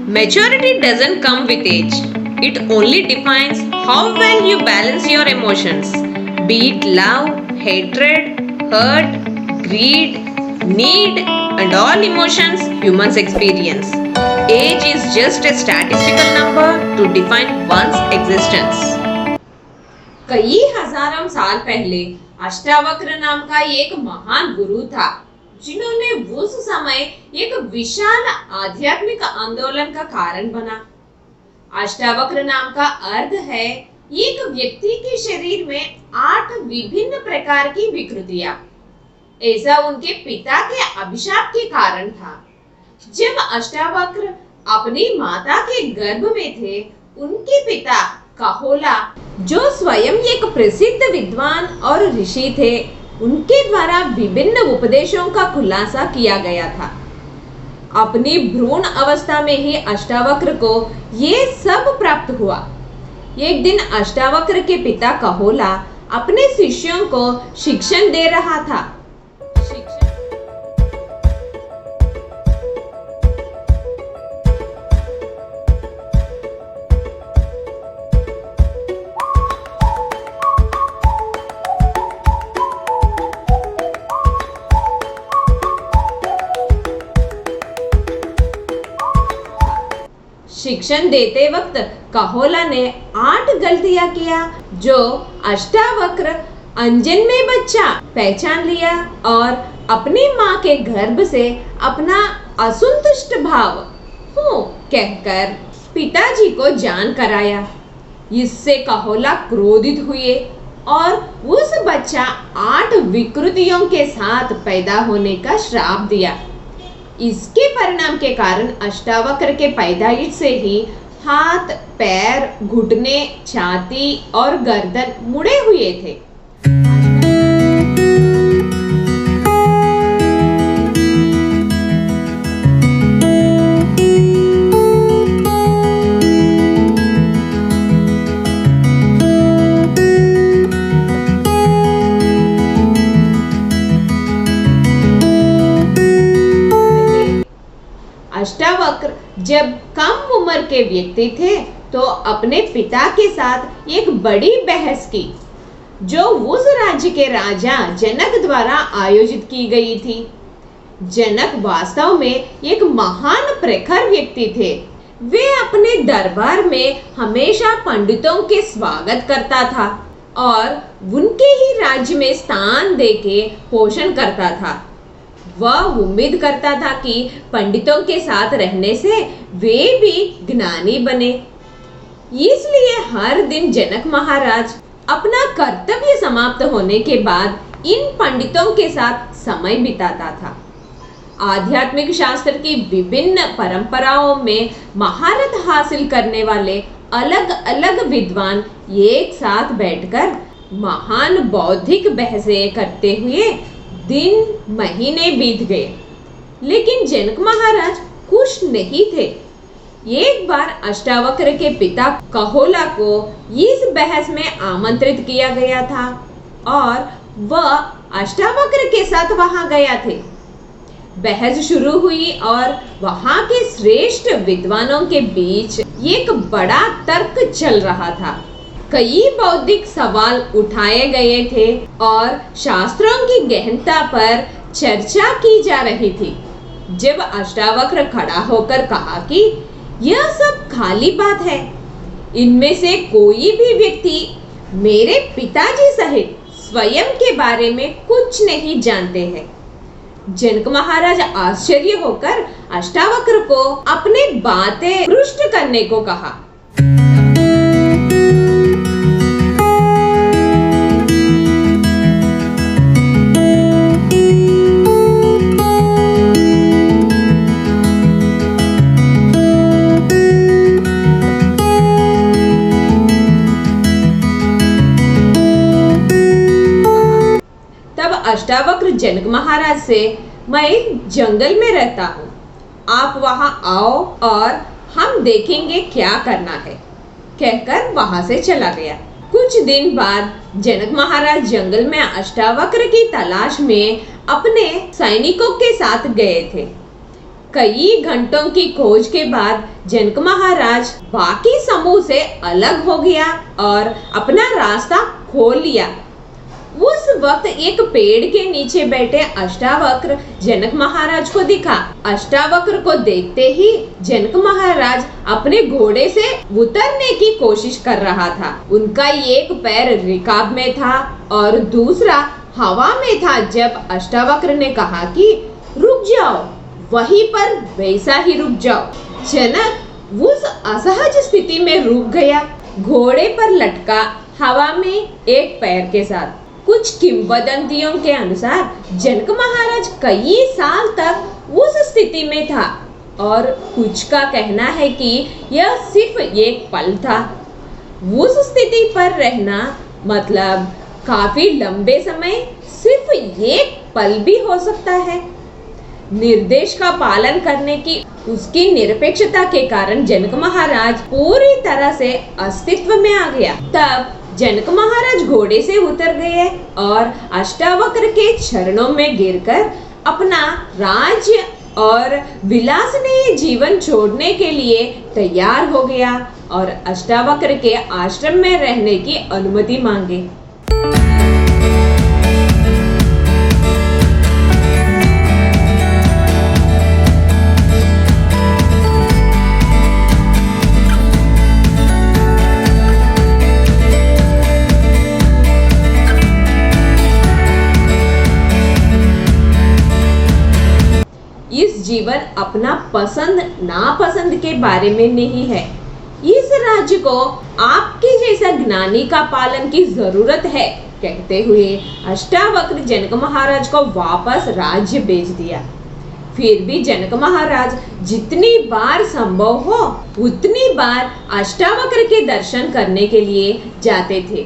Maturity doesn't come with age. It only defines how well you balance your emotions, be it love, hatred, hurt, greed, need, and all emotions humans experience. Age is just a statistical number to define one's existence. कई हजारों साल पहले अष्टावक्र नाम का एक महान गुरु था जिन्होंने उस समय एक विशाल आध्यात्मिक आंदोलन का कारण बना। अष्टावक्र नाम का अर्थ है एक व्यक्ति के शरीर में 8 विभिन्न प्रकार की विकृतियां। ऐसा उनके पिता के अभिशाप के कारण था। जब अष्टावक्र अपनी माता के गर्भ में थे, उनके पिता कहोला, जो स्वयं एक प्रसिद्ध विद्वान और ऋषि थे, उनके द्वारा विभिन्न उपदेशों का खुलासा किया गया था। अपनी भ्रूण अवस्था में ही अष्टावक्र को ये सब प्राप्त हुआ। एक दिन अष्टावक्र के पिता कहोला अपने शिष्यों को शिक्षण दे रहा था। शिक्षण देते वक्त कहोला ने 8 गलतियां किया जो अष्टावक्र अनजन्मे बच्चा पहचान लिया और अपनी माँ के गर्भ से अपना असंतुष्ट भाव हूँ कहकर पिताजी को जान कराया। इससे कहोला क्रोधित हुए और उस बच्चा 8 विकृतियों के साथ पैदा होने का श्राप दिया। इसके परिणाम के कारण अष्टावक्र के पैदाइश से ही हाथ, पैर, घुटने, छाती और गर्दन मुड़े हुए थे। अष्टावक्र जब कम उम्र के व्यक्ति थे तो अपने पिता के साथ एक बड़ी बहस की जो उस राज्य के राजा जनक द्वारा आयोजित की गई थी। जनक वास्तव में एक महान प्रखर व्यक्ति थे। वे अपने दरबार में हमेशा पंडितों के स्वागत करता था और उनके ही राज्य में स्थान देके पोषण करता था। वह उम्मीद करता था कि पंडितों के साथ रहने से वे भी ज्ञानी बने। इसलिए हर दिन जनक महाराज अपना कर्तव्य समाप्त होने के बाद इन पंडितों के साथ समय बिताता था। आध्यात्मिक शास्त्र की विभिन्न परंपराओं में महारत हासिल करने वाले अलग अलग विद्वान एक साथ बैठकर महान बौद्धिक बहसें करते हुए दिन महीने बीत गए, लेकिन जनक महाराज खुश नहीं थे। एक बार अष्टावक्र के पिता कहोला को इस बहस में आमंत्रित किया गया था और वह अष्टावक्र के साथ वहां गया थे। बहस शुरू हुई और वहां के श्रेष्ठ विद्वानों के बीच एक बड़ा तर्क चल रहा था। कई बौद्धिक सवाल उठाए गए थे और शास्त्रों की गहनता पर चर्चा की जा रही थी। जब अष्टावक्र खड़ा होकर कहा कि यह सब खाली बात है, इनमें से कोई भी व्यक्ति मेरे पिताजी सहित स्वयं के बारे में कुछ नहीं जानते हैं। जनक महाराज आश्चर्य होकर अष्टावक्र को अपने बातें पृष्ठ करने को कहा। अष्टावक्र जनक महाराज से, मैं जंगल में रहता हूँ, आप वहां आओ और हम देखेंगे क्या करना है, कहकर वहां से चला गया। कुछ दिन बाद जनक महाराज जंगल में अष्टावक्र की तलाश में अपने सैनिकों के साथ गए थे। कई घंटों की खोज के बाद जनक महाराज बाकी समूह से अलग हो गया और अपना रास्ता खोल लिया। उस वक्त एक पेड़ के नीचे बैठे अष्टावक्र जनक महाराज को दिखा। अष्टावक्र को देखते ही जनक महाराज अपने घोड़े से उतरने की कोशिश कर रहा था। उनका एक पैर रिकाब में था और दूसरा हवा में था। जब अष्टावक्र ने कहा कि रुक जाओ, वहीं पर वैसा ही रुक जाओ। जनक उस असहज स्थिति में रुक गया, घोड़े पर लटका, हवा में एक पैर के साथ। कुछ किंवदंतियों के अनुसार जनक महाराज कई साल तक उस स्थिति में था और कुछ का कहना है कि यह सिर्फ एक पल था। उस स्थिति पर रहना मतलब काफी लंबे समय, सिर्फ एक पल भी हो सकता है। निर्देश का पालन करने की उसकी निरपेक्षता के कारण जनक महाराज पूरी तरह से अस्तित्व में आ गया। तब जनक महाराज घोड़े से उतर गए और अष्टावक्र के चरणों में गिरकर अपना राज्य और विलासनीय जीवन छोड़ने के लिए तैयार हो गया और अष्टावक्र के आश्रम में रहने की अनुमति मांगी। जीवन अपना पसंद नापसंद के बारे में नहीं है। इस राज्य को आपके जैसा ज्ञानी का पालन की जरूरत है, कहते हुए अष्टावक्र जनक महाराज को वापस राज्य भेज दिया। फिर भी जनक महाराज जितनी बार संभव हो उतनी बार अष्टावक्र के दर्शन करने के लिए जाते थे।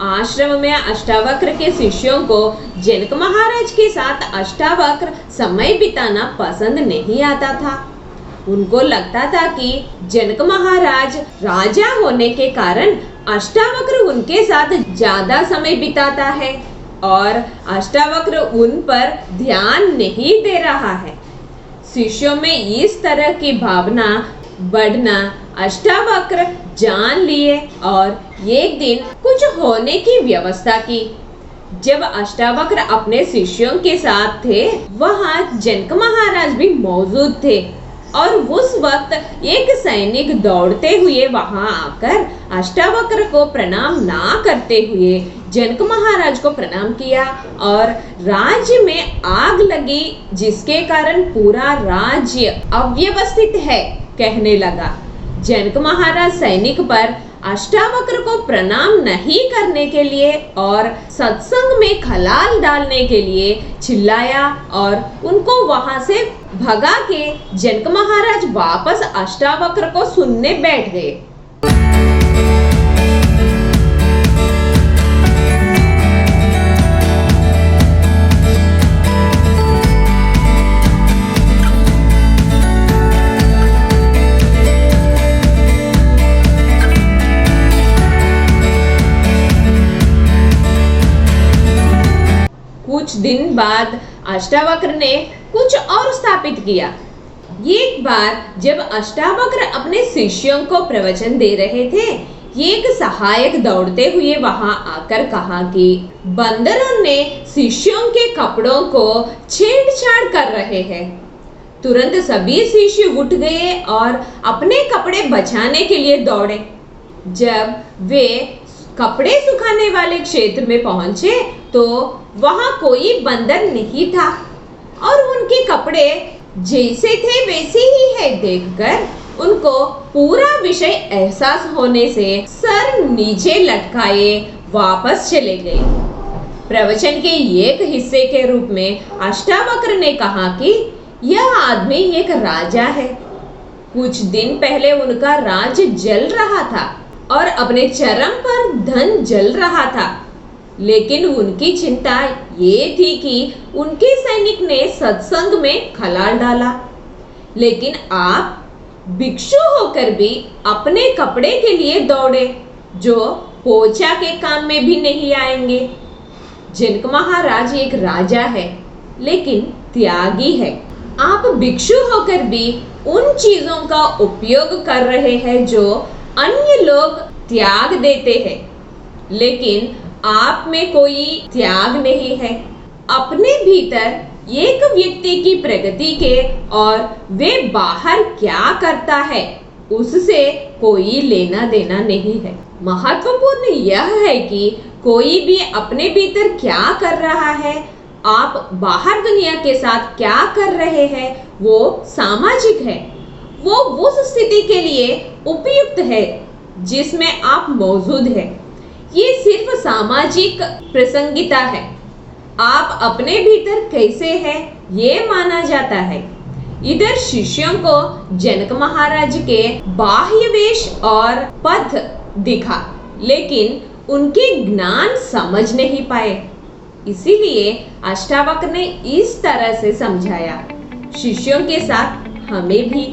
आश्रम में अष्टावक्र के शिष्यों को जनक महाराज के साथ अष्टावक्र समय बिताना पसंद नहीं आता था। उनको लगता था कि जनक महाराज राजा होने के कारण अष्टावक्र उनके साथ ज्यादा समय बिताता है और अष्टावक्र उन पर ध्यान नहीं दे रहा है। शिष्यों में इस तरह की भावना बढ़ना अष्टावक्र जान लिए और एक दिन कुछ होने की व्यवस्था की। जब अष्टावक्र अपने शिष्यों के साथ थे, वहां जनक महाराज भी मौजूद थे और उस वक्त एक सैनिक दौड़ते हुए वहां आकर अष्टावक्र को प्रणाम ना करते हुए जनक महाराज को प्रणाम किया और राज्य में आग लगी, जिसके कारण पूरा राज्य अव्यवस्थित है, कहने लगा। जनक महाराज सैनिक पर अष्टावक्र को प्रणाम नहीं करने के लिए और सत्संग में खलाल डालने के लिए चिल्लाया और उनको वहां से भगा के जनक महाराज वापस अष्टावक्र को सुनने बैठ गए। कुछ दिन बाद अष्टावक्र ने कुछ और स्थापित किया। एक बार जब अष्टावक्र अपने शिष्यों को प्रवचन दे रहे थे, एक सहायक दौड़ते हुए वहां आकर कहा कि बंदरों ने शिष्यों के कपड़ों को छेड़छाड़ कर रहे हैं। तुरंत सभी शिष्य उठ गए और अपने कपड़े बचाने के लिए दौड़े। जब वे कपड़े सुखाने वाले क्षेत्र में पहुंचे तो वहां कोई बंदर नहीं था और उनके कपड़े जैसे थे वैसे ही है देखकर उनको पूरा विषय एहसास होने से सर नीचे लटकाए वापस चले गए। प्रवचन के एक हिस्से के रूप में अष्टावक्र ने कहा कि यह आदमी एक राजा है। कुछ दिन पहले उनका राज्य जल रहा था और अपने चरम पर धन जल रहा था। लेकिन उनकी चिंता ये थी कि उनके सैनिक ने सत्संग में खलाल डाला। लेकिन आप भिक्षु होकर भी अपने कपड़े के लिए दौड़े, जो पोचा के काम में भी नहीं आएंगे। जनक महाराज एक राजा है, लेकिन त्यागी है। आप भिक्षु होकर भी उन चीजों का उपयोग कर रहे हैं जो अन्य लोग त्याग देते हैं, लेकिन आप में कोई त्याग नहीं है। अपने भीतर एक व्यक्ति की प्रगति के और वे बाहर क्या करता है उससे कोई लेना देना नहीं है। महत्वपूर्ण यह है कि कोई भी अपने भीतर क्या कर रहा है, आप बाहर दुनिया के साथ क्या कर रहे हैं, वो सामाजिक है। वो उस स्थिति के लिए उपयुक्त है जिसमें आप मौजूद हैं। ये सिर्फ सामाजिक प्रासंगिकता है। आप अपने भीतर कैसे हैं ये माना जाता है। इधर शिष्यों को जनक महाराज के बाह्य वेश और पद दिखा, लेकिन उनके ज्ञान समझ नहीं पाए। इसीलिए अष्टावक्र ने इस तरह से समझाया। शिष्यों के साथ हमें भी